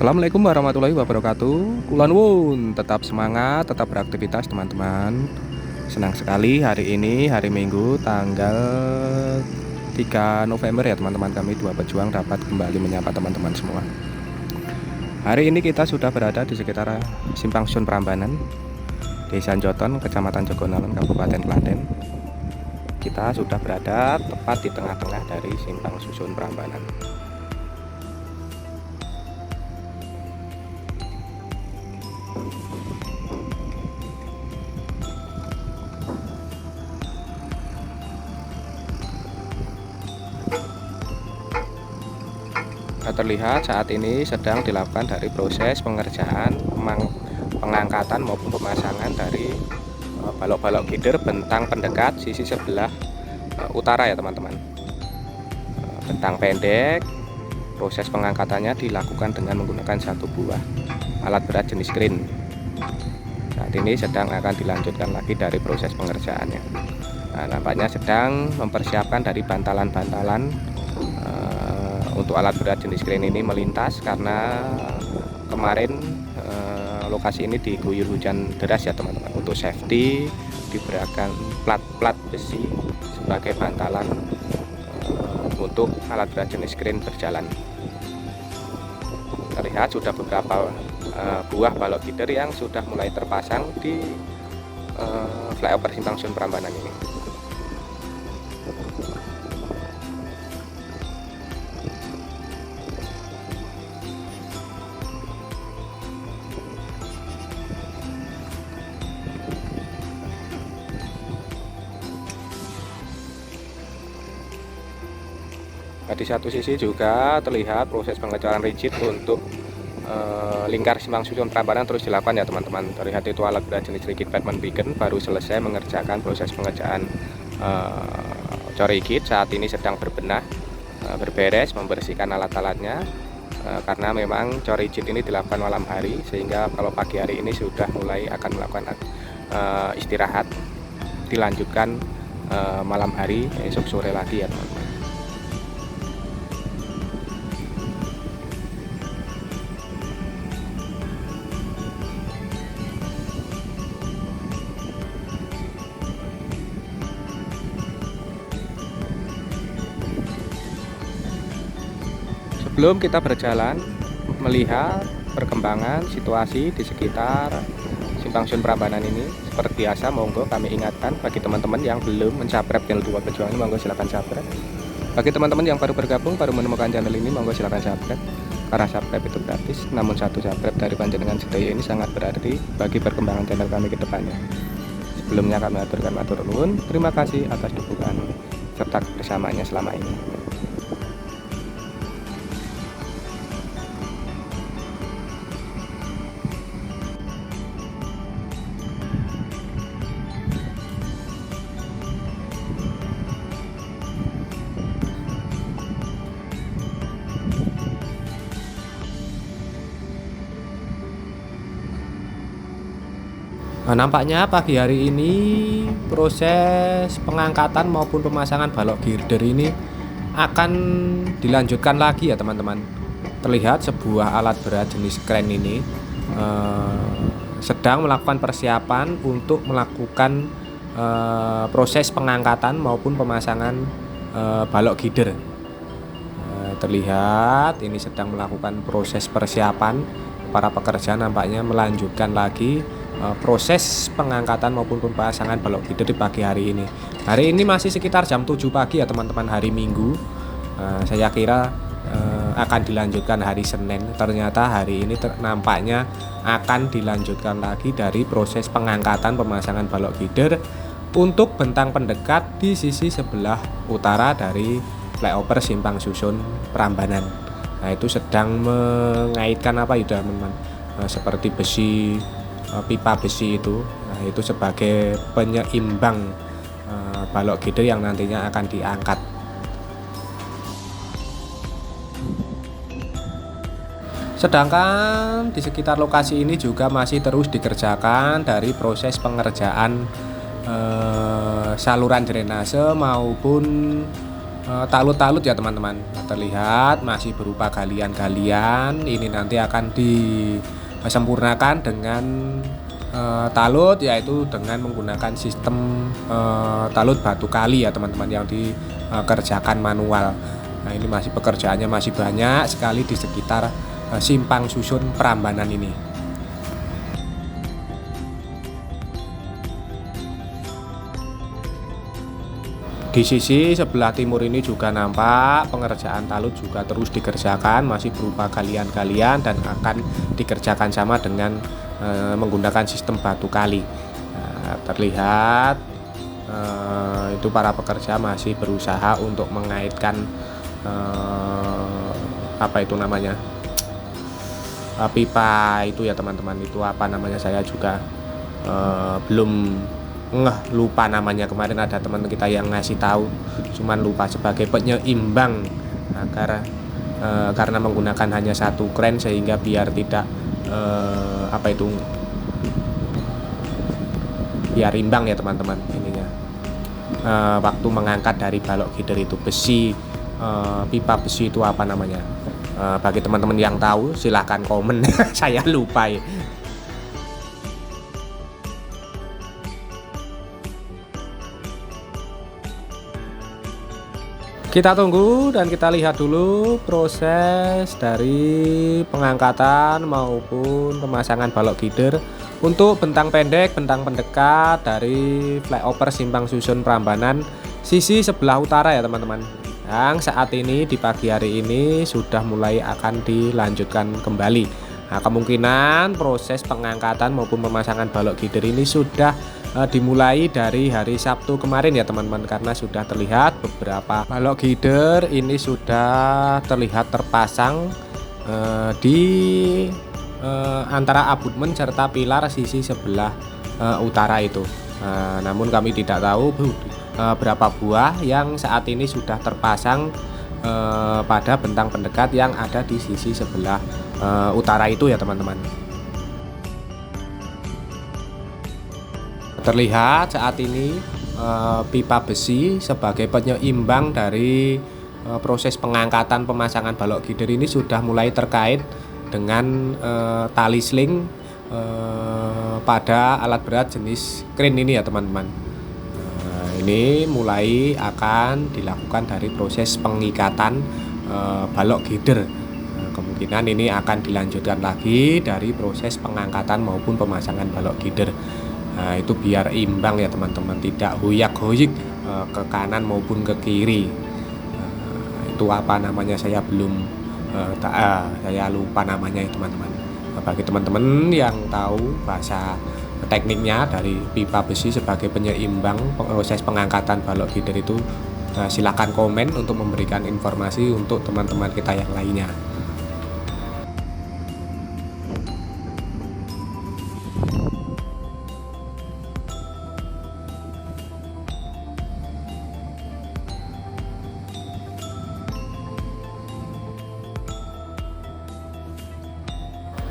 Assalamualaikum warahmatullahi wabarakatuh. Kula nuwun, tetap semangat, tetap beraktivitas teman-teman. Senang sekali hari ini, hari Minggu, tanggal 3 November ya teman-teman, kami dua pejuang dapat kembali menyapa teman-teman semua. Hari ini kita sudah berada di sekitar Simpang Susun Prambanan, Desa Joton, Kecamatan Jogonalon, Kabupaten Klaten. Kita sudah berada tepat di tengah-tengah dari Simpang Susun Prambanan. Terlihat saat ini sedang dilakukan dari proses pengerjaan pengangkatan maupun pemasangan dari balok-balok gider bentang pendekat sisi sebelah utara ya teman-teman. Bentang pendek, proses pengangkatannya dilakukan dengan menggunakan satu buah alat berat jenis crane. Saat ini sedang akan dilanjutkan lagi dari proses pengerjaannya. Nah, nampaknya sedang mempersiapkan dari bantalan-bantalan untuk alat berat jenis crane ini melintas karena kemarin lokasi ini diguyur hujan deras ya teman-teman. Untuk safety diberikan plat besi sebagai bantalan untuk alat berat jenis crane berjalan. Terlihat sudah beberapa buah balok gider yang sudah mulai terpasang di flyover Simpang Susun Prambanan ini. Di satu sisi juga terlihat proses pengecoran rigid untuk lingkar Simpang Susun Prambanan terus dilakukan ya teman-teman. Terlihat itu alat berat jenis rigid Batman Beacon baru selesai mengerjakan proses pengerjaan cor rigid. Saat ini sedang berbenah, berberes, membersihkan alat-alatnya karena memang cor rigid ini dilakukan malam hari, sehingga kalau pagi hari ini sudah mulai akan melakukan istirahat, dilanjutkan malam hari, esok sore lagi ya teman-teman. Sebelum kita berjalan melihat perkembangan situasi di sekitar Simpang Susun Prambanan ini, seperti biasa monggo kami ingatkan bagi teman-teman yang belum subscribe channel Dua Pejuang ini, monggo silakan subscribe. Bagi teman-teman yang baru bergabung, baru menemukan channel ini, monggo silakan subscribe. Karena subscribe itu gratis, namun satu subscribe dari panjenengan sedaya ini sangat berarti bagi perkembangan channel kami ke depannya. Sebelumnya kami aturkan matur nuwun, terima kasih atas dukungan serta kebersamaannya selama ini. Nah, nampaknya pagi hari ini proses pengangkatan maupun pemasangan balok girder ini akan dilanjutkan lagi ya teman-teman. Terlihat sebuah alat berat jenis crane ini sedang melakukan persiapan untuk melakukan proses pengangkatan maupun pemasangan balok girder. Terlihat ini sedang melakukan proses persiapan. Para pekerja nampaknya melanjutkan lagi proses pengangkatan maupun pemasangan balok gider di pagi hari ini. Hari ini masih sekitar jam 7 pagi ya teman-teman, hari Minggu. Saya kira akan dilanjutkan hari Senin. Ternyata hari ini nampaknya akan dilanjutkan lagi dari proses pengangkatan pemasangan balok gider untuk bentang pendekat di sisi sebelah utara dari flyover Simpang Susun Prambanan. Nah, itu sedang mengaitkan apa ya teman-teman, seperti besi, pipa besi itu. Nah, itu sebagai penyeimbang balok gider yang nantinya akan diangkat. Sedangkan di sekitar lokasi ini juga masih terus dikerjakan dari proses pengerjaan saluran drainase maupun talut-talut ya teman-teman. Terlihat masih berupa galian-galian. Ini nanti akan disempurnakan dengan talut, yaitu dengan menggunakan sistem talut batu kali ya teman-teman, yang dikerjakan manual. Nah, ini masih pekerjaannya masih banyak sekali di sekitar simpang susun Prambanan ini. Di sisi sebelah timur ini juga nampak pengerjaan talut juga terus dikerjakan, masih berupa galian-galian dan akan dikerjakan sama dengan menggunakan sistem batu kali. Nah, terlihat itu para pekerja masih berusaha untuk mengaitkan apa itu namanya, pipa itu ya teman-teman. Itu apa namanya, saya juga belum lupa namanya. Kemarin ada teman kita yang ngasih tahu, cuman lupa, sebagai penyeimbang agar karena menggunakan hanya satu kren sehingga biar tidak biar imbang ya teman-teman ininya. Waktu mengangkat dari balok gider itu besi, pipa besi itu apa namanya, bagi teman-teman yang tahu silahkan komen. Saya lupa ya. Kita tunggu dan kita lihat dulu proses dari pengangkatan maupun pemasangan balok gider untuk bentang pendek, bentang pendekat dari flyover simpang susun Prambanan sisi sebelah utara ya teman-teman. Yang saat ini di pagi hari ini sudah mulai akan dilanjutkan kembali. Nah, kemungkinan proses pengangkatan maupun pemasangan balok gider ini sudah dimulai dari hari Sabtu kemarin ya teman-teman, karena sudah terlihat beberapa balok gider ini sudah terlihat terpasang di antara abutmen serta pilar sisi sebelah utara itu. Namun kami tidak tahu berapa buah yang saat ini sudah terpasang pada bentang pendekat yang ada di sisi sebelah utara itu ya teman-teman. Terlihat saat ini pipa besi sebagai penyeimbang dari proses pengangkatan pemasangan balok gider ini sudah mulai terkait dengan tali sling pada alat berat jenis crane ini ya teman-teman. Ini mulai akan dilakukan dari proses pengikatan balok gider. Kemungkinan ini akan dilanjutkan lagi dari proses pengangkatan maupun pemasangan balok gider. Nah, itu biar imbang ya teman-teman, tidak hoyak-hoyik ke kanan maupun ke kiri. Itu apa namanya, saya belum saya lupa namanya ya teman-teman. Bagi teman-teman yang tahu bahasa tekniknya dari pipa besi sebagai penyeimbang proses pengangkatan balok gider itu, silakan komen untuk memberikan informasi untuk teman-teman kita yang lainnya.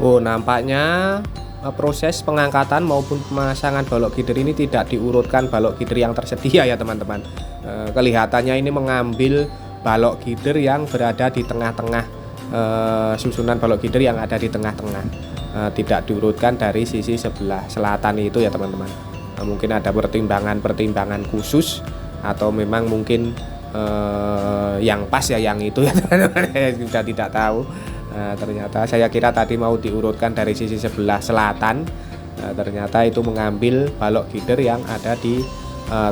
Oh, nampaknya proses pengangkatan maupun pemasangan balok gider ini tidak diurutkan balok gider yang tersedia ya teman-teman. Kelihatannya ini mengambil balok gider yang berada di tengah-tengah, susunan balok gider yang ada di tengah-tengah, tidak diurutkan dari sisi sebelah selatan itu ya teman-teman. Mungkin ada pertimbangan khusus atau memang mungkin yang pas ya yang itu ya teman-teman. Saya juga tidak tahu. Ternyata saya kira tadi mau diurutkan dari sisi sebelah selatan, ternyata itu mengambil balok gider yang ada di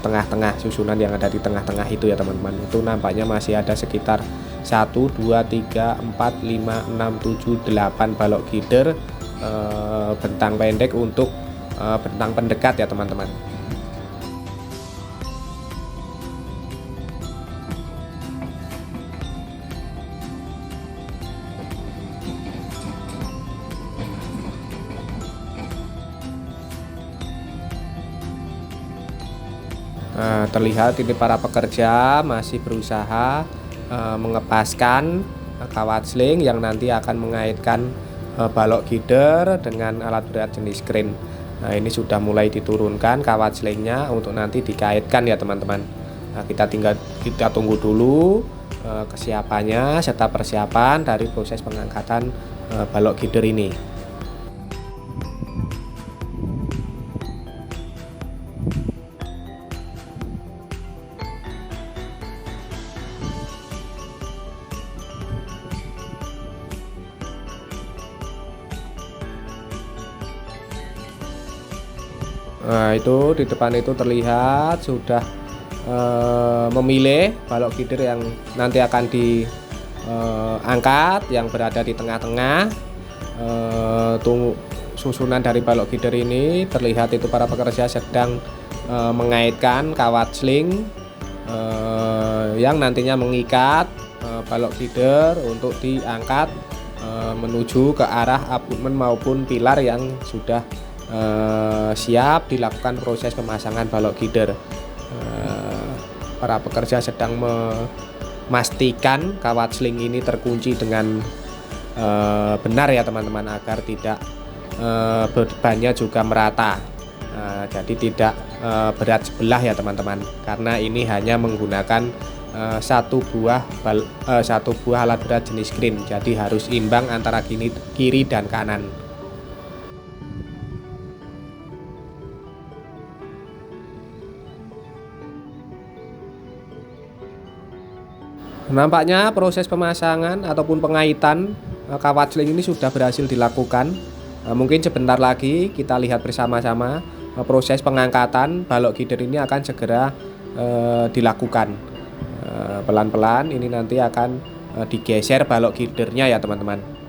tengah-tengah, susunan yang ada di tengah-tengah itu ya teman-teman. Itu nampaknya masih ada sekitar 1, 2, 3, 4, 5, 6, 7, 8 balok gider bentang pendek untuk bentang pendekat ya teman-teman. Terlihat ini para pekerja masih berusaha mengepaskan kawat sling yang nanti akan mengaitkan balok gider dengan alat berat jenis crane. Nah, ini sudah mulai diturunkan kawat slingnya untuk nanti dikaitkan ya teman-teman. Nah, kita tunggu dulu kesiapannya serta persiapan dari proses pengangkatan balok gider ini. Nah, itu di depan itu terlihat sudah memilih balok gider yang nanti akan diangkat, yang berada di tengah-tengah. Susunan dari balok gider ini terlihat itu para pekerja sedang mengaitkan kawat sling yang nantinya mengikat balok gider untuk diangkat menuju ke arah abutmen maupun pilar yang sudah siap dilakukan proses pemasangan balok gider. Para pekerja sedang memastikan kawat sling ini terkunci dengan benar ya teman-teman, agar tidak bebannya juga merata. Jadi tidak berat sebelah ya teman-teman, karena ini hanya menggunakan satu buah alat berat jenis crane, jadi harus imbang antara kiri dan kanan. Nampaknya proses pemasangan ataupun pengaitan kawat sling ini sudah berhasil dilakukan. Mungkin sebentar lagi kita lihat bersama-sama proses pengangkatan balok gider ini akan segera dilakukan. Pelan-pelan ini nanti akan digeser balok gidernya ya teman-teman.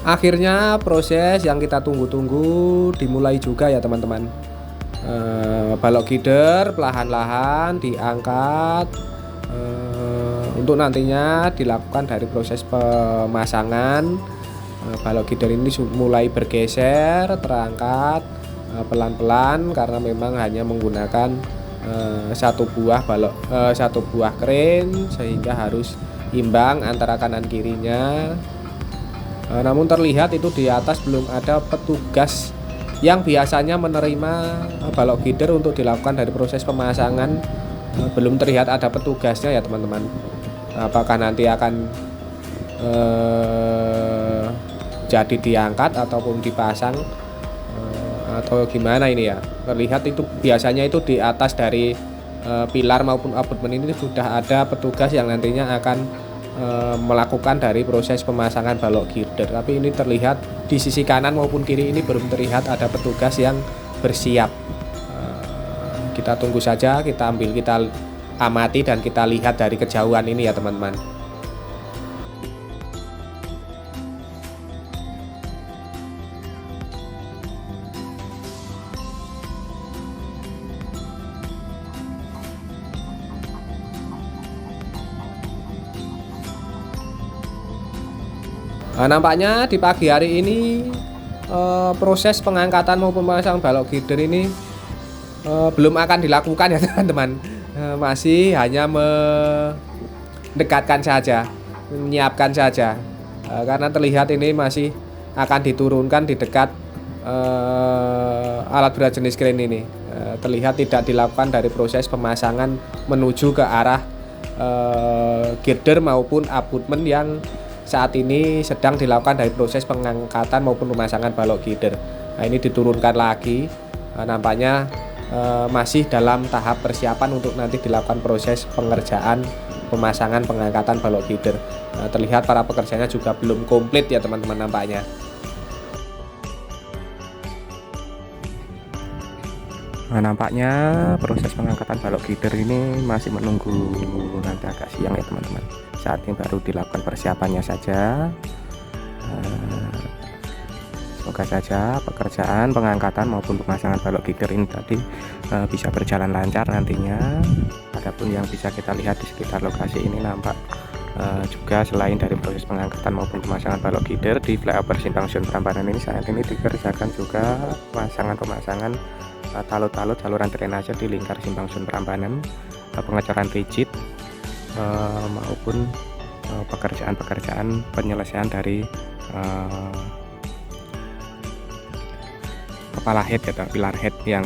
Akhirnya proses yang kita tunggu-tunggu dimulai juga ya teman-teman. Balok gider perlahan-lahan diangkat untuk nantinya dilakukan dari proses pemasangan. Balok gider ini mulai bergeser, terangkat pelan-pelan karena memang hanya menggunakan satu buah crane, sehingga harus imbang antara kanan kirinya. Namun terlihat itu di atas belum ada petugas yang biasanya menerima balok gider untuk dilakukan dari proses pemasangan. Belum terlihat ada petugasnya ya teman-teman. Apakah nanti akan jadi diangkat ataupun dipasang atau gimana ini ya. Terlihat itu biasanya itu di atas dari pilar maupun abutmen ini sudah ada petugas yang nantinya akan melakukan dari proses pemasangan balok gider. Tapi ini terlihat di sisi kanan maupun kiri ini belum terlihat ada petugas yang bersiap. Kita tunggu saja, kita amati dan kita lihat dari kejauhan ini ya teman-teman. Nampaknya di pagi hari ini proses pengangkatan maupun pemasangan balok gider ini belum akan dilakukan ya teman-teman. Masih hanya mendekatkan saja, menyiapkan saja, karena terlihat ini masih akan diturunkan di dekat alat berat jenis crane ini. Terlihat tidak dilakukan dari proses pemasangan menuju ke arah girder maupun abutmen yang saat ini sedang dilakukan dari proses pengangkatan maupun pemasangan balok gider. Nah, ini diturunkan lagi. Nampaknya masih dalam tahap persiapan untuk nanti dilakukan proses pengerjaan pemasangan pengangkatan balok gider. Terlihat para pekerjanya juga belum komplit ya teman-teman nampaknya. Nampaknya proses pengangkatan balok gider ini masih menunggu nanti agak siang ya teman-teman. Saat ini baru dilakukan persiapannya saja. Semoga saja pekerjaan pengangkatan maupun pemasangan balok gider ini tadi bisa berjalan lancar nantinya. Adapun yang bisa kita lihat di sekitar lokasi ini nampak juga selain dari proses pengangkatan maupun pemasangan balok gider di flyover Simpang Sun Prambanan ini saat ini dikerjakan juga pemasangan talut-talut saluran drainase di lingkar Simpang Sun Prambanan, pengecoran rigid maupun pekerjaan-pekerjaan penyelesaian dari kepala head atau pilar head yang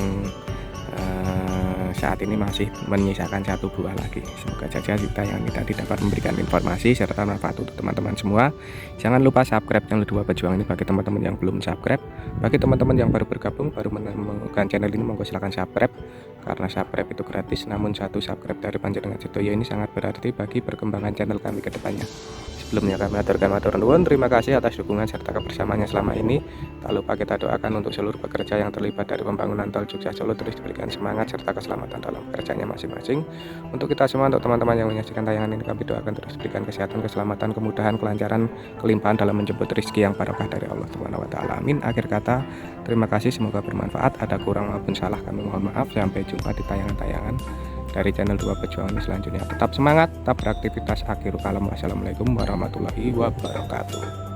saat ini masih menyisakan 1 buah lagi. Semoga saja tayangan ini tadi dapat memberikan informasi serta manfaat untuk teman-teman semua. Jangan lupa subscribe channel Dua Pejuang ini bagi teman-teman yang belum subscribe. Bagi teman-teman yang baru bergabung, baru menemukan channel ini, monggo silahkan subscribe, karena subscribe itu gratis. Namun satu subscribe dari panjenengan sedaya ini sangat berarti bagi perkembangan channel kami ke depannya. Sebelumnya kami aturkan matur nuwun, terima kasih atas dukungan serta kebersamaannya selama ini. Tak lupa kita doakan untuk seluruh pekerja yang terlibat dari pembangunan tol Jogja Solo terus diberikan semangat serta keselamatan dalam pekerjaannya masing-masing. Untuk kita semua, untuk teman-teman yang menyaksikan tayangan ini, kami doakan terus diberikan kesehatan, keselamatan, kemudahan, kelancaran, kelimpahan dalam menjemput rezeki yang barokah dari Allah Subhanahu wa taala. Amin. Akhir kata, terima kasih, semoga bermanfaat. Ada kurang maupun salah kami mohon maaf. Sampai jumpa di tayangan-tayangan dari channel Dua Pejuang ini selanjutnya. Tetap semangat, tetap beraktivitas. Akhirul kalam, wassalamualaikum warahmatullahi wabarakatuh.